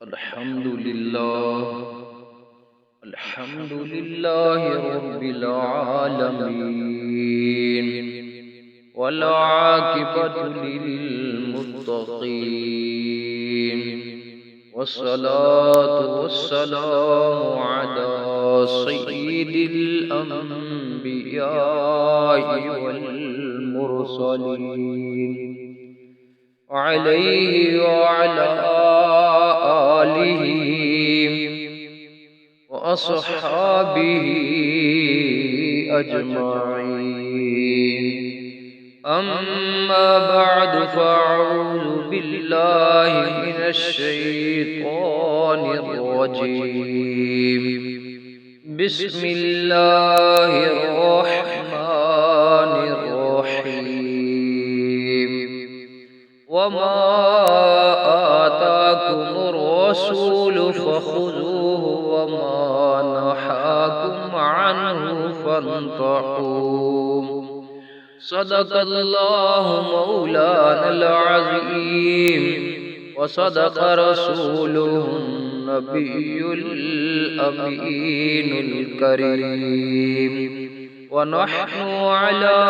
الحمد لله رب العالمين والعاقبة للمتقين والصلاة والسلام على سيد الأنبياء والمرسلين عليه وعلى آله وأصحابه أجمعين. أما بعد فأعوذ بالله من الشيطان الرجيم. بسم الله الرحمن الرحيم. وما آتاكم الرسول فخذوه وما نهاكم عنه فانتهوا. صدق الله مولانا العظيم وصدق رسوله النبي الأمين الكريم، ونحن على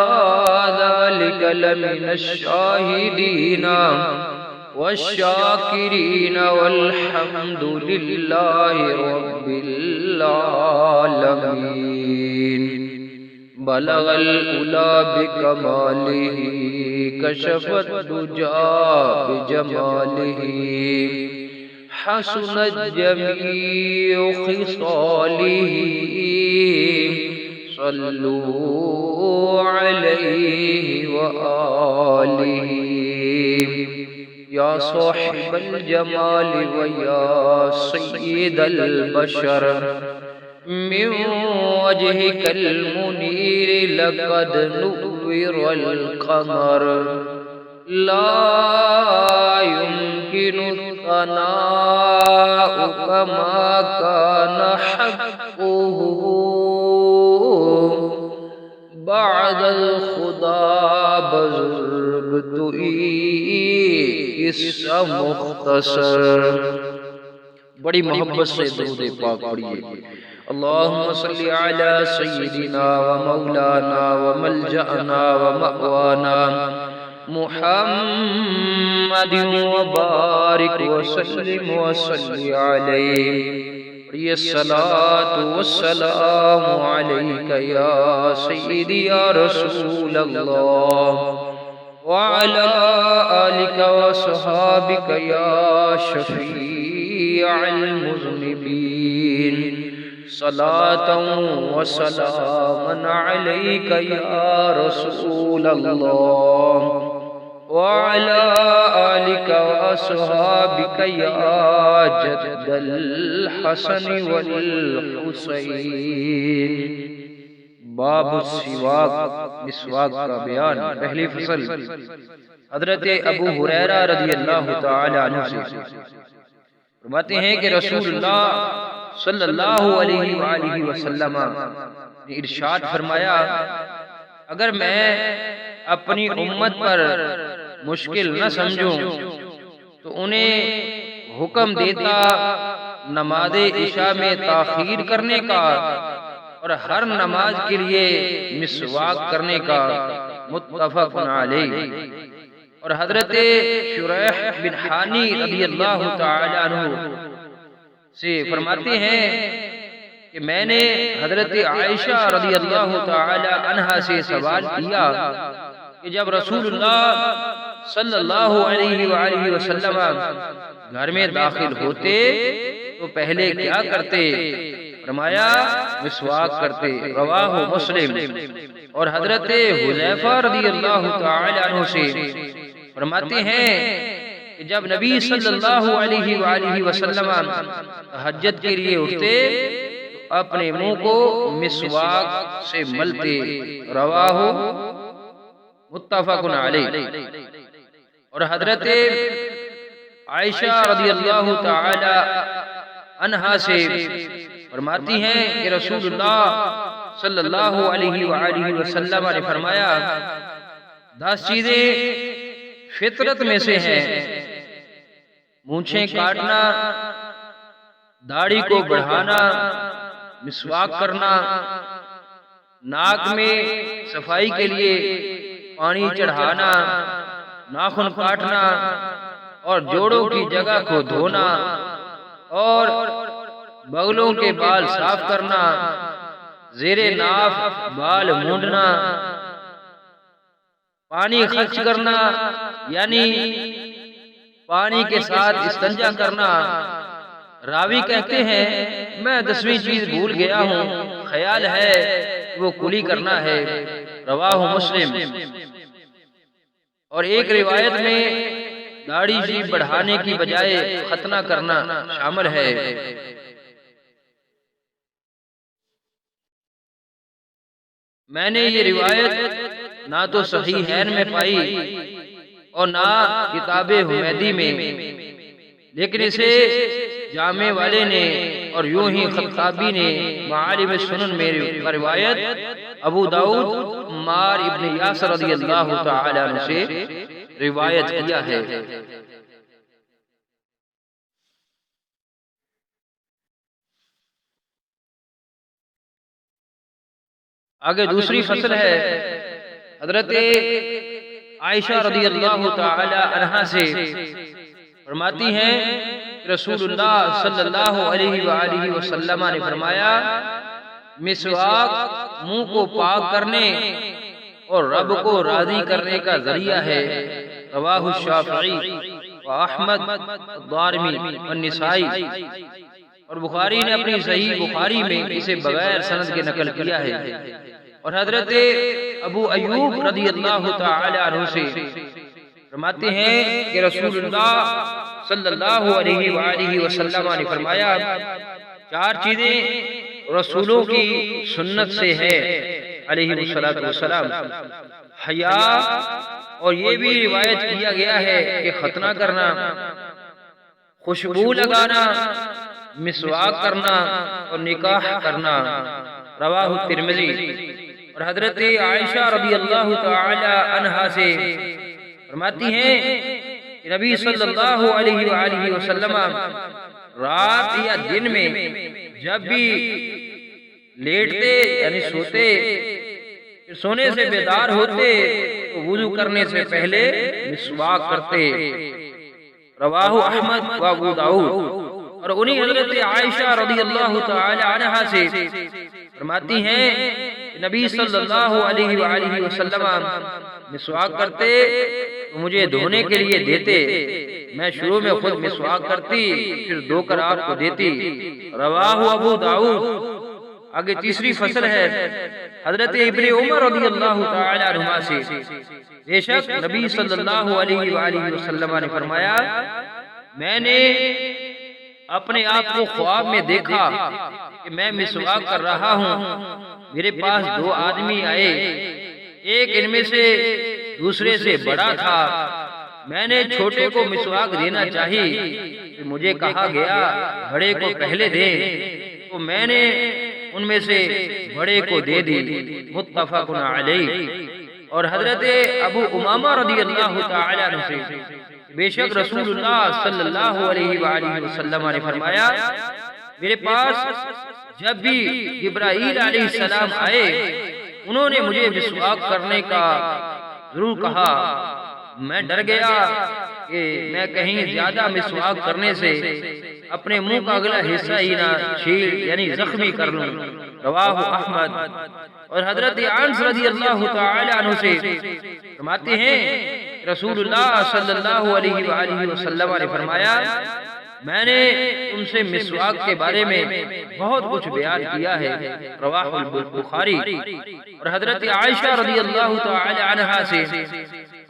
ذلك لمن الشاهدين والشاكرين والحمد لله رب العالمين. بلغ العلا بكماله كشف الدجى بجماله حسنت جميع خصاله. صلوا عليه وآله. يا صاحب الجمال ويا سيد البشر، من وجهك المنير لقد نور القمر. لا يمكن الثناء كما كان حقه بعد الخدا بزربتوئی اس مختصر. بڑی محبت سے درود پاک پڑھیے. اللہم صلی علی سیدنا و مولانا و ملجأنا و مأوانا محمد و بارک وسلم وصلی علیہ. الصلاة والسلام علیک یا سیدی یا رسول اللہ وعلى آلك وصحابك يا شفيع المذنبين. صلاة وسلاما عليك يا رسول الله وعلى آلك وصحابك يا جد الحسن والحسين. باب السواک، مسواک کا بیان. پہلی فصل حضرت ابو ہریرہ رضی اللہ تعالی عنہ سے فرماتے ہیں کہ رسول اللہ صلی اللہ علیہ وآلہ وسلم نے ارشاد فرمایا، اگر میں اپنی امت پر مشکل نہ سمجھوں تو انہیں حکم دیتا نماز عشاء میں تاخیر کرنے کا اور ہر نماز کے لیے مسواک کرنے کا. متفق علیہ. اور حضرت شریح بن حانی رضی اللہ تعالی عنہ سے فرماتے ہیں کہ میں نے حضرت عائشہ رضی اللہ تعالی عنہا سے سوال کیا کہ جب رسول اللہ صلی اللہ علیہ وآلہ وسلم گھر میں داخل ہوتے تو پہلے کیا کرتے؟ فرمایا مسواک کرتے. رواہ مسلم. اور حضرت حذیفہ رضی اللہ تعالی عنہ سے فرماتے ہیں کہ جب نبی صلی اللہ علیہ وآلہ وسلم تہجد کے لیے اٹھتے تو اپنے منہ کو مسواک سے ملتے. رواہ متفق علیہ. اور حضرت عائشہ رضی اللہ تعالی عنہا سے فرماتی ہیں کہ رسول اللہ صلی اللہ علیہ وآلہ وسلم نے فرمایا 10 چیزیں فطرت میں سے ہیں، مونچھیں کاٹنا داڑھی کو بڑھانا، مسواک کرنا، ناک میں صفائی کے لیے پانی چڑھانا، ناخن کاٹنا اور جوڑوں کی جگہ کو دھونا اور بغلوں کے بال صاف کرنا، زیر ناف بال مونڈنا، پانی خرچ کرنا یعنی پانی کے ساتھ استنجا کرنا۔ راوی کہتے ہیں میں 10ویں چیز بھول گیا ہوں، خیال ہے وہ کلی کرنا ہے، رواہ مسلم۔ اور ایک روایت میں داڑھی شریف بڑھانے کی بجائے ختنہ کرنا شامل ہے۔ میں نے یہ روایت نہ تو صحیحین میں پائی اور نہ کتاب حمیدی میں، لیکن اسے جامع والے نے اور یوں ہی خطابی نے معالم سنن میں روایت ابو داؤد عمار ابن یاسر رضی اللہ تعالی عنہ سے روایت کیا ہے۔ آگے دوسری فصل ہے حضرت عائشہ رضی اللہ تعالی عنہا سے فرماتی ہیں رسول اللہ صلی اللہ علیہ وآلہ وسلم نے فرمایا مسواک منہ کو پاک کرنے اور رب کو راضی کرنے کا ذریعہ ہے، رواہ الشافعی و احمد الدارمی والنسائی۔ اور بخاری نے اپنی صحیح بخاری میں اسے بغیر سند کے نقل کیا ہے۔ اور حضرت ابو ایوب رضی اللہ تعالی عنہ سے فرماتے ہیں کہ رسول اللہ صلی اللہ علیہ وآلہ وسلم نے فرمایا 4 چیزیں رسولوں کی سنت سے ہے علیہ السلام، حیا، اور یہ بھی روایت کیا گیا ہے کہ ختنہ کرنا، خوشبو لگانا، مسواک کرنا اور نکاح کرنا، رواہ الترمذی۔ اور حضرت عائشہ رضی اللہ تعالی عنہا سے فرماتی ہیں کہ نبی صلی اللہ علیہ وآلہ وسلم رات یا دن میں جب بھی لیٹتے یعنی سوتے، سونے سے بیدار ہوتے تو وضو کرنے سے پہلے مسواک کرتے، رواہ احمد و ابو داؤد۔ اور انہی حضرت عائشہ رضی اللہ تعالی عنہا سے فرماتی ہیں نبی صلی اللہ علیہ وآلہ وسلم مسواک کرتے تو مجھے دھونے کے لیے دیتے، میں شروع میں خود مسواک کرتی پھر دھو کر آپ کو دیتی، رواہ ابو داؤد۔ آگے تیسری فصل ہے حضرت ابن عمر رضی اللہ تعالی عنہما سے، بے شک نبی صلی اللہ علیہ وآلہ وسلم نے فرمایا میں نے اپنے آپ کو خواب میں دیکھا کہ میں مسواک کر رہا ہوں، میرے پاس 2 آدمی آئے، ایک ان میں سے دوسرے سے بڑا تھا، میں نے چھوٹے کو مسواک دینا چاہی کہ مجھے کہا گیا بڑے کو پہلے دے، تو میں نے ان میں سے بڑے کو دے دی، متفق علیہ۔ اور حضرت ابو امامہ رضی اللہ تعالی عنہ سے بے شک رسول اللہ صلی اللہ علیہ وآلہ وسلم نے فرمایا میرے پاس جب بھی جبرائیل علیہ السلام آئے انہوں نے مجھے مسواک کرنے کا ضرور کہا، میں ڈر گیا کہ میں کہیں زیادہ مسواک کرنے سے اپنے منہ کا اگلا حصہ ہی نہ چھیل یعنی زخمی کر لوں، رواہ احمد۔ اور حضرت انس رضی اللہ تعالی عنہ سے فرماتے ہیں رسول اللہ صلی اللہ علیہ وآلہ وسلم نے فرمایا میں نے تم سے مسواک کے بارے میں بہت کچھ بیان کیا ہے، رواہ البخاری۔ اور حضرت عائشہ رضی اللہ تعالی عنہا سے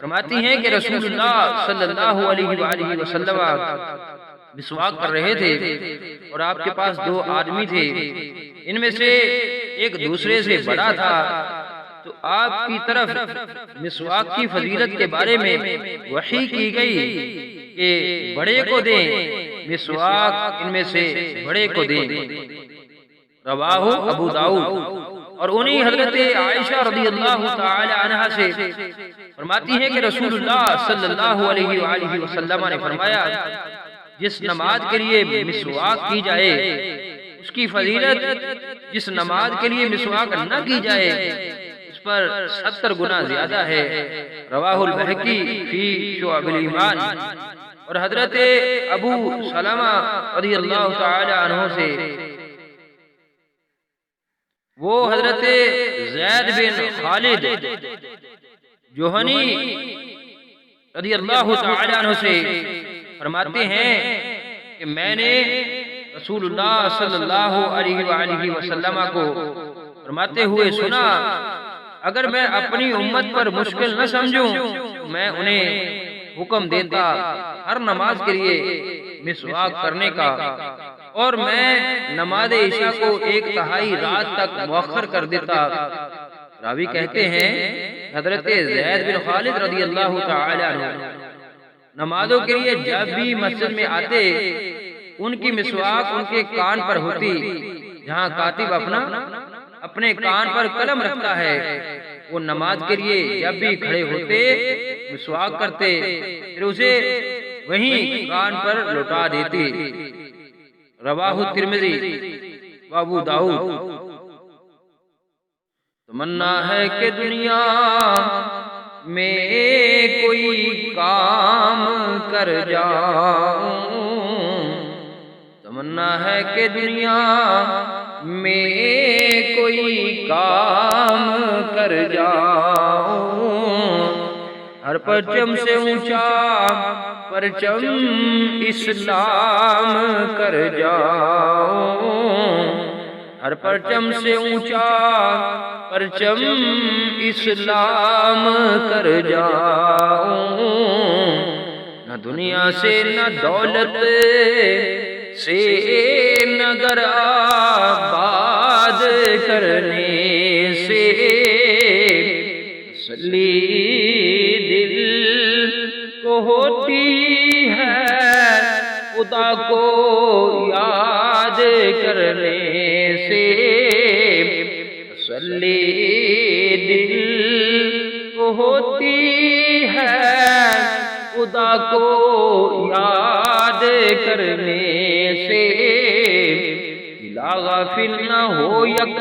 فرماتی ہیں کہ رسول اللہ صلی اللہ علیہ وآلہ وسلم مسواک کر رہے تھے اور آپ کے پاس 2 آدمی تھے، ان میں سے ایک دوسرے سے بڑا تھا، تو آپ کی طرف مسواک کی فضیلت کے بارے میں وحی کی گئی کہ بڑے کو دیں، مسواک ان میں سے بڑے کو دیں، رواہ ابو داؤد۔ اور انہی حضرت عائشہ رضی اللہ تعالی عنہا سے فرماتی ہے کہ رسول اللہ صلی اللہ علیہ وآلہ وسلم نے فرمایا جس نماز کے لیے مسواک کی جائے اس کی فضیلت جس نماز کے لیے مسواک نہ کی جائے اس پر 70 گنا زیادہ ہے۔ رواہ البہقی فی شعب الایمان۔ اور حضرت ابو سلمہ رضی اللہ تعالی عنہ سے وہ حضرت زید بن خالد جوہنی رضی اللہ تعالی عنہ سے فرماتے ہیں کہ میں نے رسول اللہ صلی اللہ علیہ وآلہ وسلم کو فرماتے ہوئے سنا، اگر میں اپنی امت پر مشکل نہ سمجھوں میں انہیں حکم دیتا ہر نماز کے لیے مسواک کرنے کا، اور میں نماز عشاء کو 1/3 رات تک مؤخر کر دیتا۔ راوی کہتے ہیں حضرت زید بن خالد رضی اللہ تعالی عنہ نمازوں کے لیے جب بھی مسجد میں آتے ان کی مسواک ان کے کان پر ہوتی، جہاں کاتب اپنے کان پر قلم رکھتا ہے وہ نماز کے لیے جب بھی کھڑے ہوتے مسواک کرتے، پھر اسے وہیں کان پر لوٹا دیتے۔ رواہ الترمذی و ابو داؤد۔ تمنا ہے کہ دنیا میں کوئی کام کر جاؤں، تمنا ہے کہ دنیا میں کوئی کام کر جاؤں، ہر پرچم سے اونچا پرچم اسلام کر جاؤں، ہر پرچم سے اونچا پرچم اسلام کر جاؤں، نہ دنیا سے نہ دولت سے نگر آباد کرنے سے، تسلی دل کو ہوتی ہے خدا کو یاد کرنے سے، تسلی دل کو ہوتی ہے خدا کو یاد کرنے سے، دلا غافل نہ ہو یک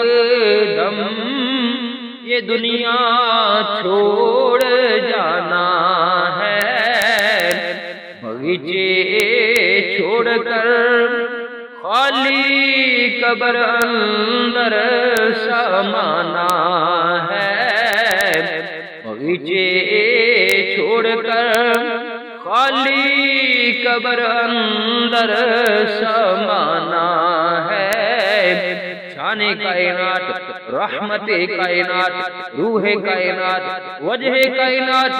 دم یہ دنیا چھوڑ جانا ہے، بغیچے چھوڑ کر خالی قبر اندر سمانا ہے، بغیچے چھوڑ کر خالی قبر اندر سمانا ہے، شان کائنات رحمت کائنات روح کائنات وجہ کائنات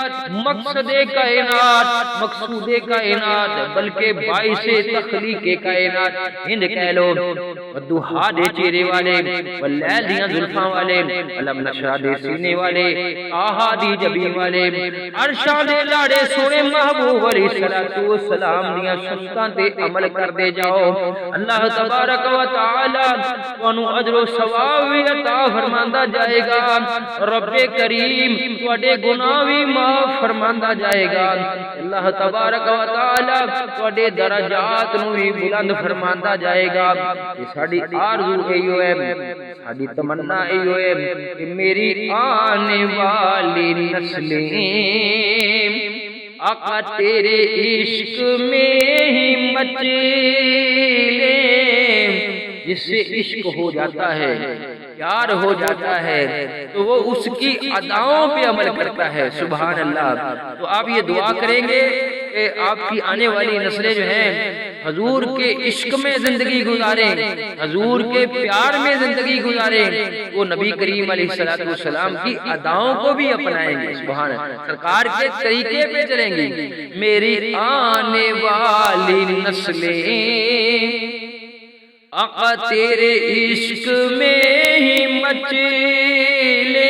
مقصد کائنات مقصود کائنات بلکہ باعث تخلیق کائنات ہند کہہ لو، والضحیٰ دے چہرے والے، واللیل دیاں زلفاں والے، علم نشرہ دے سینے والے، آہا دی جبین والے، عرشاں دے لاڑے سونے محبوب علیہ السلام دیاں سنتاں تے عمل کر دے جاؤ، اللہ تبارک و تعالی وانو اجر و ثواب بھی عطا فرماندہ جائے گا، رب کریم تواڈے گناہ بھی معاف فرماندہ جائے گا، اللہ تبارک و تعالی تواڈے درجات نو بھی بلند فرماندہ جائے گا۔ یہ ساڈی آرزو ایو ہے، ساڈی تمنا ایو ہے کہ میری آنے والی نسلیں آقا تیرے عشق میں ہی مچلے، جس سے عشق ہو جاتا ہے پیار ہو جاتا ہے تو وہ اس کی اداؤں پہ عمل کرتا ہے، سبحان اللہ۔ تو آپ یہ دعا کریں گے کہ آپ کی آنے والی نسلیں جو ہیں حضور کے عشق میں زندگی گزاریں، حضور کے پیار میں زندگی گزاریں، وہ نبی کریم علیہ السلام کی اداؤں کو بھی اپنائیں گے، سبحان اللہ، سرکار کے طریقے پہ چلیں گے۔ میری آنے والی نسلیں آقا تیرے عشق میں ہی مچلے،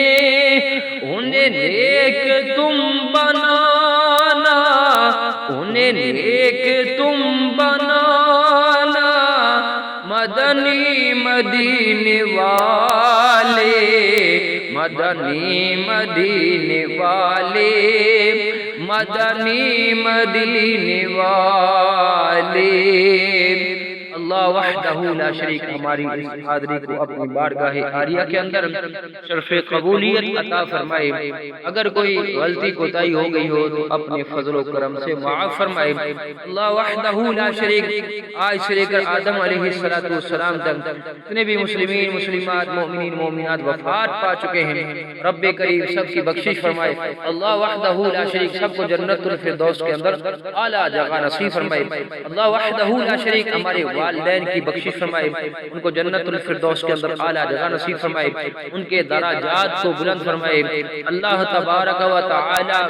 انہیں نیک تم بنانا، انہیں نیک تم بنانا، مدنی مدینے والے، مدنی مدینے والے، مدنی مدینے والے۔ اللہ وحدہ لا شریک ہماری اس حاضری کو اپنی بارگاہ عالیہ کے اندر شرف قبولیت عطا فرمائے۔ اگر کوئی غلطی کوتاہی ہو گئی ہو تو اپنے فضل و کرم سے معاف فرمائے۔ اللہ وحدہ لا شریک آج سے لے کر آدم علیہ السلام تک جتنے بھی مسلمین مسلمات مومنین مومنات وفات پا چکے ہیں، رب کریم سب کی بخشش فرمائے۔ اللہ وحدہ لا شریک سب کو جنت الفردوس کے اندر اعلیٰ جگہ نصیب فرمائے۔ اللہ وحدہ لا شریک ہمارے والدین کی بخشش فرمائے، ان کو جنت الفردوس کے اندر اعلیٰ جگہ نصیب فرمائے، ان کے درجات کو بلند فرمائے۔ اللہ تبارک و تعالی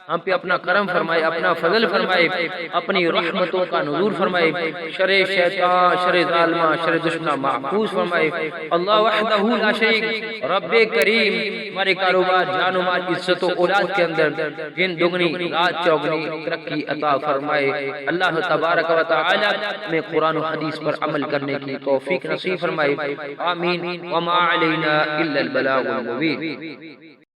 ہم پہ اپنا کرم فرمائے، اپنا فضل فرمائے، اپنی رحمتوں کا نزول فرمائے، شر شیطان شر ظالمہ شر دشمنہ محفوظ فرمائے۔ اللہ وحدہ لا شریک رب کریم ہمارے کاروبار جان و مال عزت و اولاد کے اندر دن دگنی رات چوگنی ترقی عطا فرمائے۔ اللہ تبارک و تعالی میں قرآن و حدیث پر عمل کرنے کی توفیق نصیب فرمائے۔ آمین۔ وما علینا الا البلاغ المبین۔